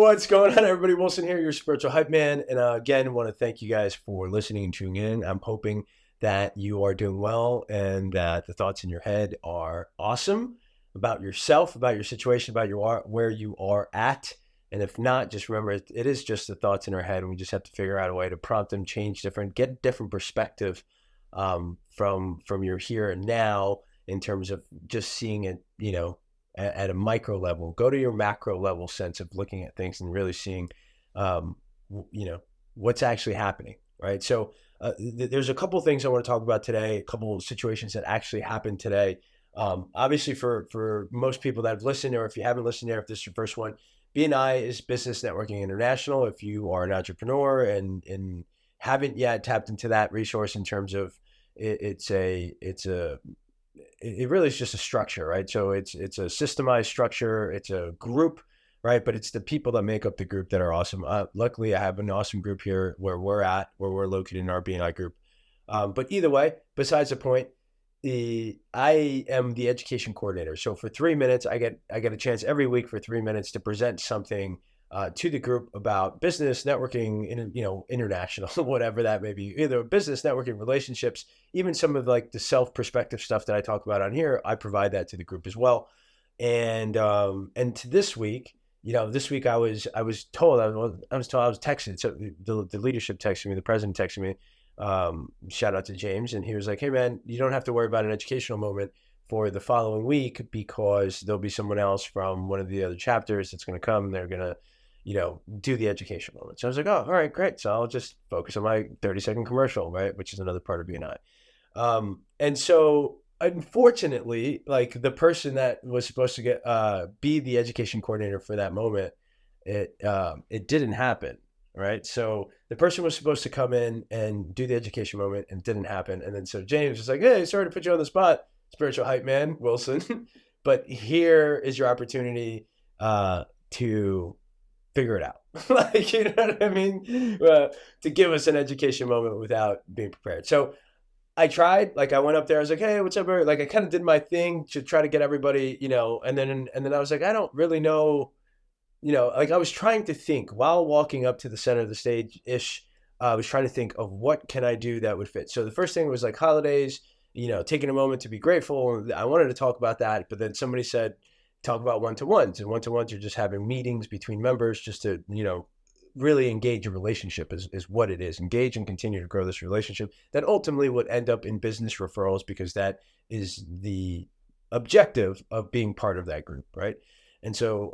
What's going on, everybody? Wilson here, your spiritual hype man. And again, want to thank you guys for listening and tuning in. I'm hoping that you are doing well and that the thoughts in your head are awesome about yourself, about your situation, about where you are at. And if not, just remember it is just the thoughts in our head, and we just have to figure out a way to prompt them, change different, get different perspective from your here and now in terms of just seeing it, at a micro level. Go to your macro level sense of looking at things and really seeing, what's actually happening, right? So there's a couple of things I want to talk about today, a couple of situations that actually happened today. Obviously, for most people that have listened, or if you haven't listened there, if this is your first one, BNI is Business Networking International. If you are an entrepreneur and haven't yet tapped into that resource in terms of it really is just a structure, right? So it's a systemized structure. It's a group, right? But it's the people that make up the group that are awesome. Luckily, I have an awesome group here where we're located in our BNI group. But either way, besides the point, I am the education coordinator. So for 3 minutes, I get a chance every week for 3 minutes to present something to the group about business, networking, international, whatever that may be, either business, networking, relationships, even some of like the self-perspective stuff that I talk about on here. I provide that to the group as well. And to this week, this week I was told, I was texted. So the leadership texted me, the president texted me, shout out to James. And he was like, hey man, you don't have to worry about an educational moment for the following week because there'll be someone else from one of the other chapters that's going to come. They're going to, do the education moment. So I was like, oh, all right, great. So I'll just focus on my 30-second commercial, right? Which is another part of BNI. And so unfortunately, like the person that was supposed to be the education coordinator for that moment, it didn't happen. Right. So the person was supposed to come in and do the education moment and didn't happen. And then so James was like, hey, sorry to put you on the spot, spiritual hype man, Wilson, but here is your opportunity to figure it out. Like, you know what I mean? To give us an education moment without being prepared. So I tried, like I went up there, I was like, hey, what's up, everybody? Like I kind of did my thing to try to get everybody, and then I was like, I don't really know, like I was trying to think while walking up to the center of the stage-ish, I was trying to think of what can I do that would fit. So the first thing was like holidays, taking a moment to be grateful. I wanted to talk about that, but then somebody said, talk about one-to-ones. And one-to-ones are just having meetings between members just to, really engage a relationship is what it is. Engage and continue to grow this relationship that ultimately would end up in business referrals because that is the objective of being part of that group, right? And so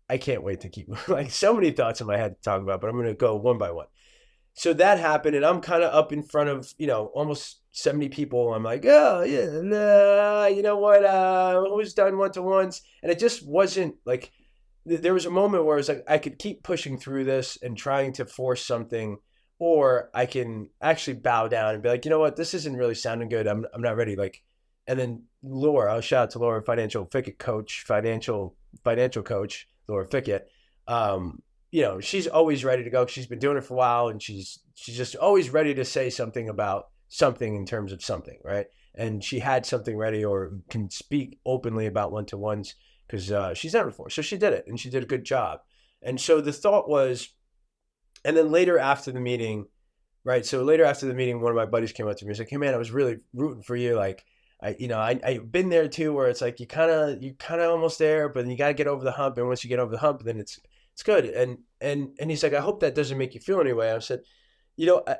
I can't wait to keep like so many thoughts in my head to talk about, but I'm going to go one by one. So that happened, and I'm kind of up in front of, almost 70 people. I'm like, oh, yeah, nah, you know what? Who's done one-to-ones? And it just wasn't like, there was a moment where it's like, I could keep pushing through this and trying to force something, or I can actually bow down and be like, you know what? This isn't really sounding good. I'm not ready. Like, and then Laura, I'll shout out to Laura, financial coach, Laura Fickett. She's always ready to go. She's been doing it for a while, and she's just always ready to say something about something in terms of something, right? And she had something ready or can speak openly about one-to-ones because she's done it before. So she did it, and she did a good job. And so the thought was, and then later after the meeting, right? So later after the meeting, one of my buddies came up to me and was like, hey man, I was really rooting for you. Like, I've been there too, where it's like you kind of almost there, but then you got to get over the hump. And once you get over the hump, then it's good. And he's like, I hope that doesn't make you feel any way. I said,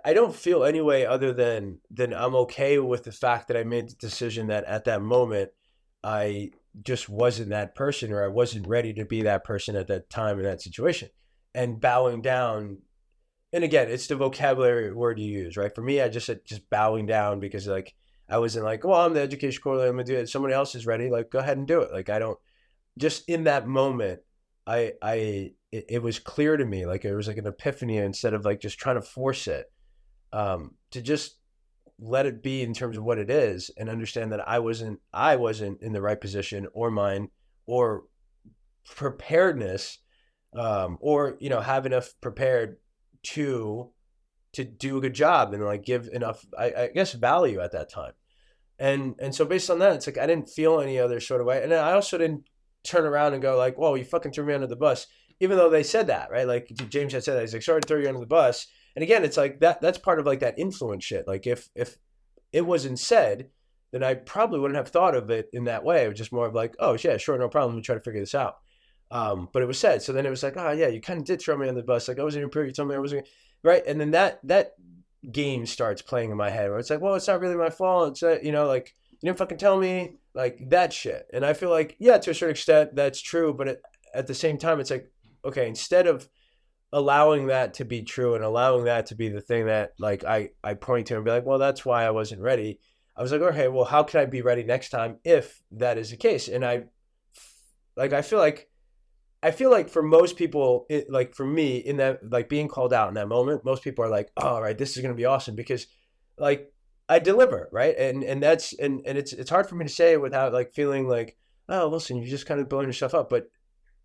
I don't feel any way other than I'm okay with the fact that I made the decision that at that moment, I just wasn't that person, or I wasn't ready to be that person at that time in that situation, and bowing down. And again, it's the vocabulary word you use, right? For me, I just said just bowing down because like, I wasn't like, well, I'm the education coordinator, I'm going to do it. Somebody else is ready. Like, go ahead and do it. Like, I don't, just in that moment, it was clear to me, like it was like an epiphany, instead of like just trying to force it, to just let it be in terms of what it is, and understand that I wasn't in the right position or mind or preparedness, or, have enough prepared to do a good job and like give enough, I guess, value at that time. And so based on that, it's like, I didn't feel any other sort of way. And I also didn't turn around and go like, whoa, you fucking threw me under the bus. Even though they said that, right? Like James had said that. He's like, sorry to throw you under the bus. And again, it's like that's part of like that influence shit. Like if it wasn't said, then I probably wouldn't have thought of it in that way. It was just more of like, oh yeah, sure, no problem. Let me try to figure this out. But it was said. So then it was like, oh yeah, you kind of did throw me on the bus. Like I wasn't improved. You told me I wasn't right. And then that game starts playing in my head where it's like, well, it's not really my fault. It's like you didn't fucking tell me, like that shit. And I feel like, yeah, to a certain extent that's true. But at the same time, it's like, okay, instead of allowing that to be true and allowing that to be the thing that like I point to and be like, well, that's why I wasn't ready. I was like, okay, well, how can I be ready next time if that is the case? And I feel like for most people, like for me in that, like being called out in that moment, most people are like, oh, all right, this is going to be awesome because like I deliver. Right. And that's, and it's hard for me to say without like feeling like, oh, listen, you're just kind of blowing yourself up. But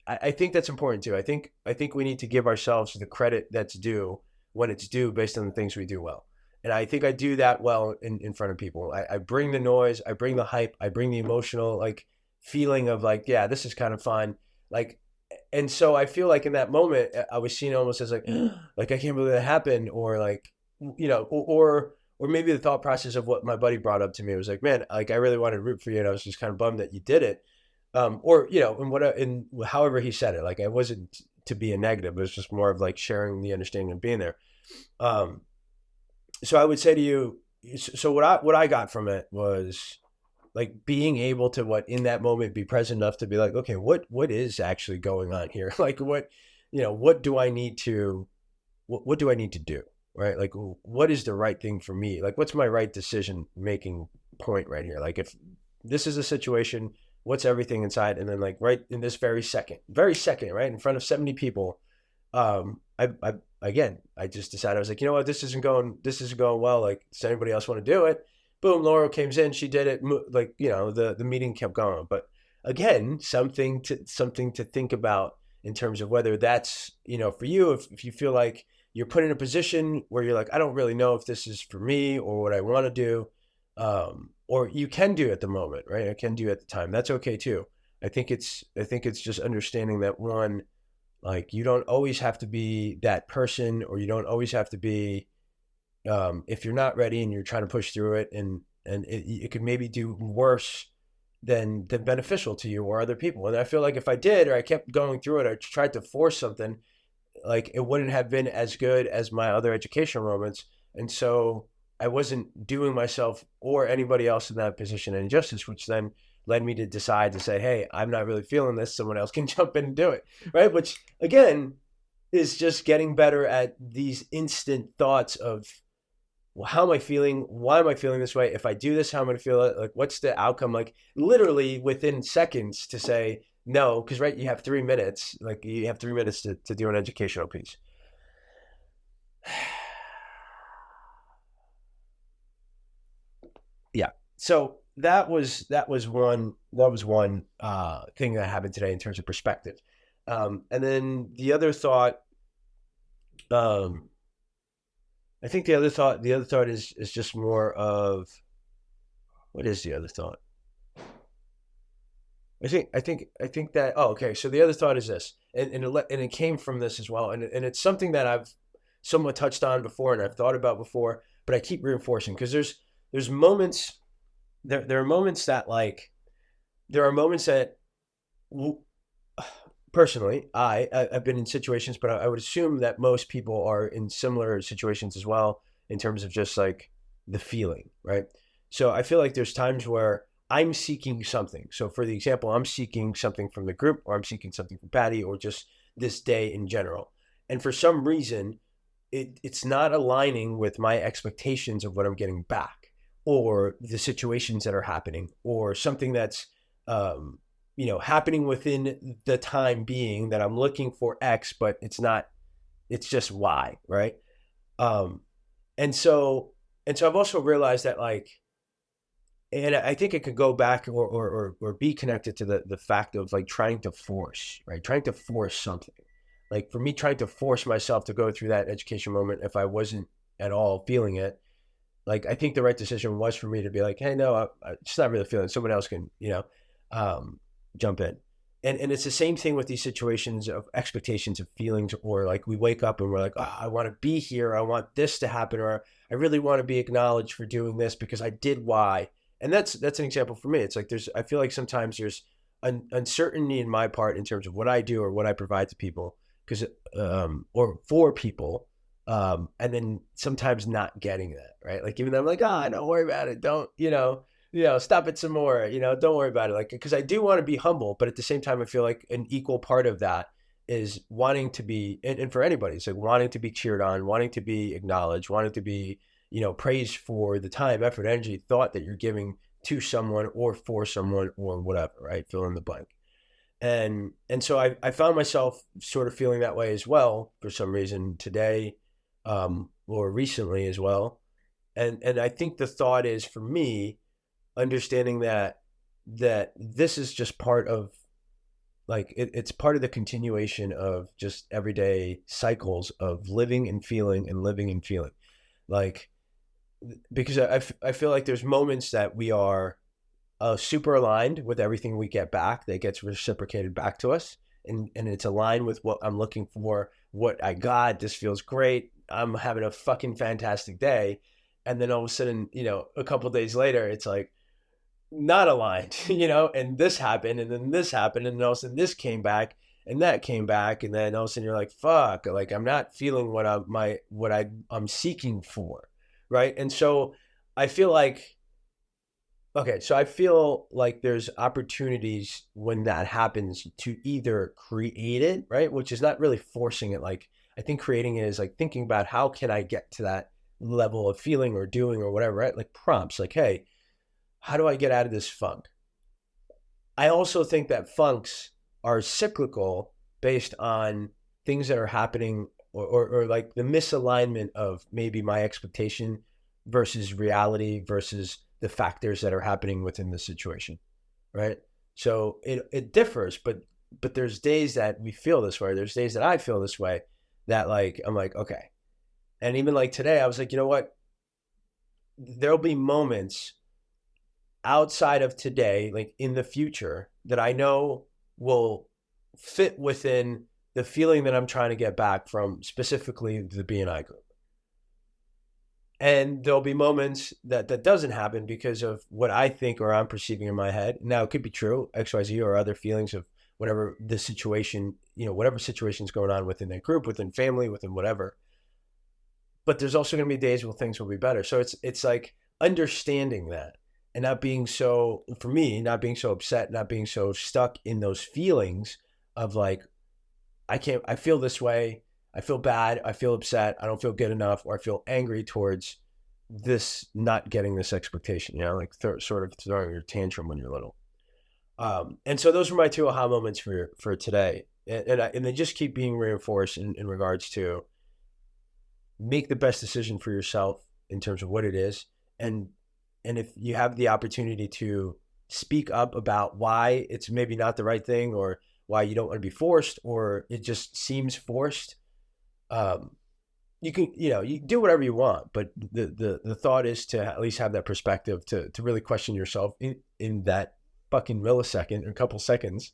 I think that's important too. I think we need to give ourselves the credit that's due when it's due based on the things we do well. And I think I do that well in front of people. I bring the noise, I bring the hype, I bring the emotional like feeling of like, yeah, this is kind of fun. Like, and so I feel like in that moment, I was seen almost as like, like I can't believe that happened, or like, or maybe the thought process of what my buddy brought up to me was like, man, like I really wanted to root for you, and I was just kind of bummed that you did it. Or in however he said it, like it wasn't to be a negative, it was just more of like sharing the understanding of being there. So I would say to you, so what I got from it was like being able to in that moment be present enough to be like, okay, what is actually going on here? Like what do I need to do? Right? Like what is the right thing for me? Like what's my right decision making point right here? Like if this is a situation, what's everything inside? And then like right in this very second, right in front of 70 people, I just decided, I was like, you know what, this isn't going well. Like, does anybody else want to do it? Boom, Laura came in, she did it. Like, the meeting kept going. But again, something to think about in terms of whether that's, for you, if you feel like you're put in a position where you're like, I don't really know if this is for me or what I want to do. Or you can do at the moment, right? I can do at the time. That's okay too. I think it's just understanding that one, like you don't always have to be that person, or you don't always have to be, if you're not ready and you're trying to push through it, and it could maybe do worse than beneficial to you or other people. And I feel like if I did, or I kept going through it, or tried to force something, like it wouldn't have been as good as my other educational moments. And so I wasn't doing myself or anybody else in that position any justice, which then led me to decide to say, hey, I'm not really feeling this. Someone else can jump in and do it. Right. Which again is just getting better at these instant thoughts of, well, how am I feeling? Why am I feeling this way? If I do this, how am I going to feel? Like, what's the outcome? Like literally within seconds to say no, because right, you have 3 minutes. Like you have 3 minutes to do an educational piece. Yeah. So that was one thing that happened today in terms of perspective. And then the other thought, I think the other thought is just more of, what is the other thought? I think that, oh, okay. So the other thought is this, and it came from this as well. And it's something that I've somewhat touched on before and I've thought about before, but I keep reinforcing because there's moments, there are moments that like, there are moments that personally, I've been in situations, but I would assume that most people are in similar situations as well in terms of just like the feeling, right? So I feel like there's times where I'm seeking something. So for the example, I'm seeking something from the group, or I'm seeking something from Patty, or just this day in general. And for some reason, it's not aligning with my expectations of what I'm getting back, or the situations that are happening, or something that's happening within the time being that I'm looking for X, but it's not, it's just Y, right? And so I've also realized that like, and I think it could go back or be connected to the fact of like trying to force, right? Trying to force something. Like for me, trying to force myself to go through that education moment if I wasn't at all feeling it, like I think the right decision was for me to be like, hey, no, I'm just not really feeling it. Someone else can, jump in. And it's the same thing with these situations of expectations of feelings, or like we wake up and we're like, oh, I want to be here, I want this to happen, or I really want to be acknowledged for doing this because I did Y. And that's an example for me. It's like I feel like sometimes there's uncertainty in my part in terms of what I do or what I provide to people, because or for people, and then sometimes not getting that, right? Like, even though I'm like, don't worry about it, don't, stop it some more, don't worry about it. Like, because I do want to be humble, but at the same time, I feel like an equal part of that is wanting to be, and for anybody, it's like wanting to be cheered on, wanting to be acknowledged, wanting to be, praised for the time, effort, energy, thought that you're giving to someone or for someone or whatever, right? Fill in the blank. And so I found myself sort of feeling that way as well for some reason today, or recently as well. And I think the thought is, for me, understanding that this is just part of, like, it's part of the continuation of just everyday cycles of living and feeling and living and feeling. Like, because I feel like there's moments that we are super aligned with everything we get back, that gets reciprocated back to us, and it's aligned with what I'm looking for, what I got. This feels great, I'm having a fucking fantastic day. And then all of a sudden, a couple of days later, it's like not aligned, and this happened, and then this happened, and then all of a sudden this came back, and that came back, and then all of a sudden you're like, fuck, like I'm not feeling what I'm seeking for, right? And so I feel like, okay, so I feel like there's opportunities when that happens to either create it, right? Which is not really forcing it. Like, I think creating it is like thinking about, how can I get to that level of feeling or doing or whatever, right? Like prompts, like, hey, how do I get out of this funk? I also think that funks are cyclical based on things that are happening, or like the misalignment of maybe my expectation versus reality versus the factors that are happening within the situation, right? So it differs, but there's days that we feel this way. There's days that I feel this way, that like, I'm like, okay. And even like today, I was like, you know what? There'll be moments outside of today, like in the future, that I know will fit within the feeling that I'm trying to get back from specifically the BNI group. And there'll be moments that doesn't happen because of what I think or I'm perceiving in my head. Now, it could be true, XYZ, or other feelings of whatever the situation, whatever situation's going on within that group, within family, within whatever. But there's also going to be days where things will be better. So it's like understanding that, and not being so, for me, not being so upset, not being so stuck in those feelings of like, I feel this way, I feel bad, I feel upset, I don't feel good enough, or I feel angry towards this not getting this expectation, like sort of throwing your tantrum when you're little. And so those were my two aha moments for today. And they just keep being reinforced in regards to make the best decision for yourself in terms of what it is. And if you have the opportunity to speak up about why it's maybe not the right thing, or why you don't want to be forced, or it just seems forced, you can, you do whatever you want, but the thought is to at least have that perspective to really question yourself in that fucking millisecond or a couple seconds,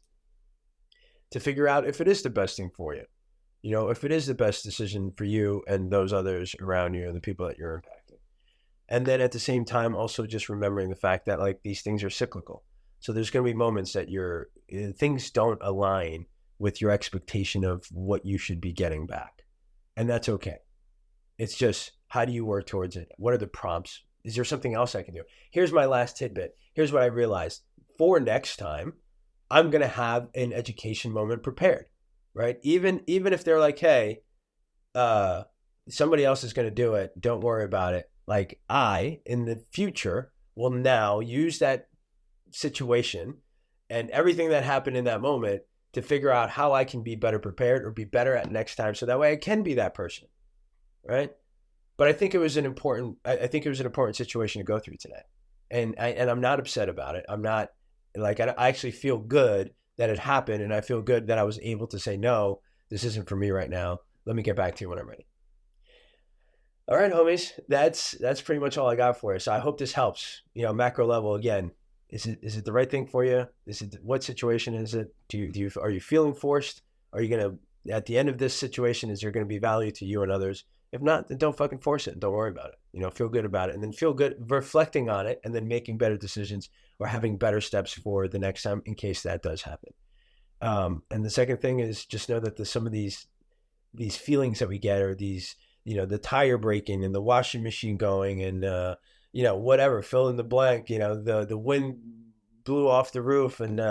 to figure out if it is the best thing for you, if it is the best decision for you and those others around you and the people that you're impacting. And then at the same time, also just remembering the fact that like these things are cyclical. So there's going to be moments that things don't align with your expectation of what you should be getting back. And that's okay. It's just, how do you work towards it? What are the prompts? Is there something else I can do? Here's my last tidbit. Here's what I realized. For next time, I'm going to have an education moment prepared, right? Even if they're like, hey, somebody else is going to do it, don't worry about it. Like, I, in the future, will now use that situation and everything that happened in that moment to figure out how I can be better prepared or be better at next time, so that way I can be that person, right? But I think it was an important situation to go through today, and I'm not upset about it. I'm not like, I actually feel good that it happened, and I feel good that I was able to say, no, this isn't for me right now. Let me get back to you when I'm ready. All right, homies, that's pretty much all I got for you. So I hope this helps. Macro level, again, is it the right thing for you? What situation is it? Are you feeling forced? Are you gonna, at the end of this situation, is there gonna be value to you and others? If not, then don't fucking force it. Don't worry about it. Feel good about it, and then feel good reflecting on it, and then making better decisions or having better steps for the next time in case that does happen. And the second thing is just know that some of these feelings that we get are these, the tire breaking and the washing machine going and whatever, fill in the blank, the wind blew off the roof and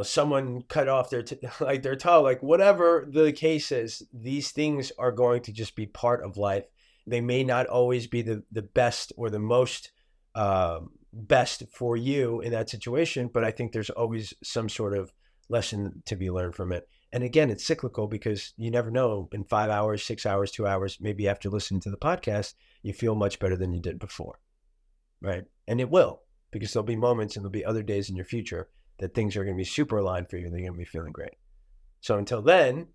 someone cut off their their toe, like whatever the case is, these things are going to just be part of life. They may not always be the best or the most best for you in that situation, but I think there's always some sort of lesson to be learned from it. And again, it's cyclical because you never know, in 5 hours, 6 hours, 2 hours, maybe after listening to the podcast, you feel much better than you did before, right? And it will, because there'll be moments and there'll be other days in your future that things are going to be super aligned for you and they're going to be feeling great. So until then,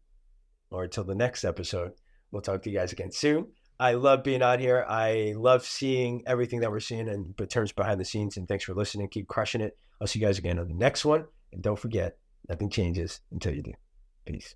or until the next episode, we'll talk to you guys again soon. I love being out here. I love seeing everything that we're seeing in terms behind the scenes. And thanks for listening. Keep crushing it. I'll see you guys again on the next one. And don't forget, nothing changes until you do. Peace.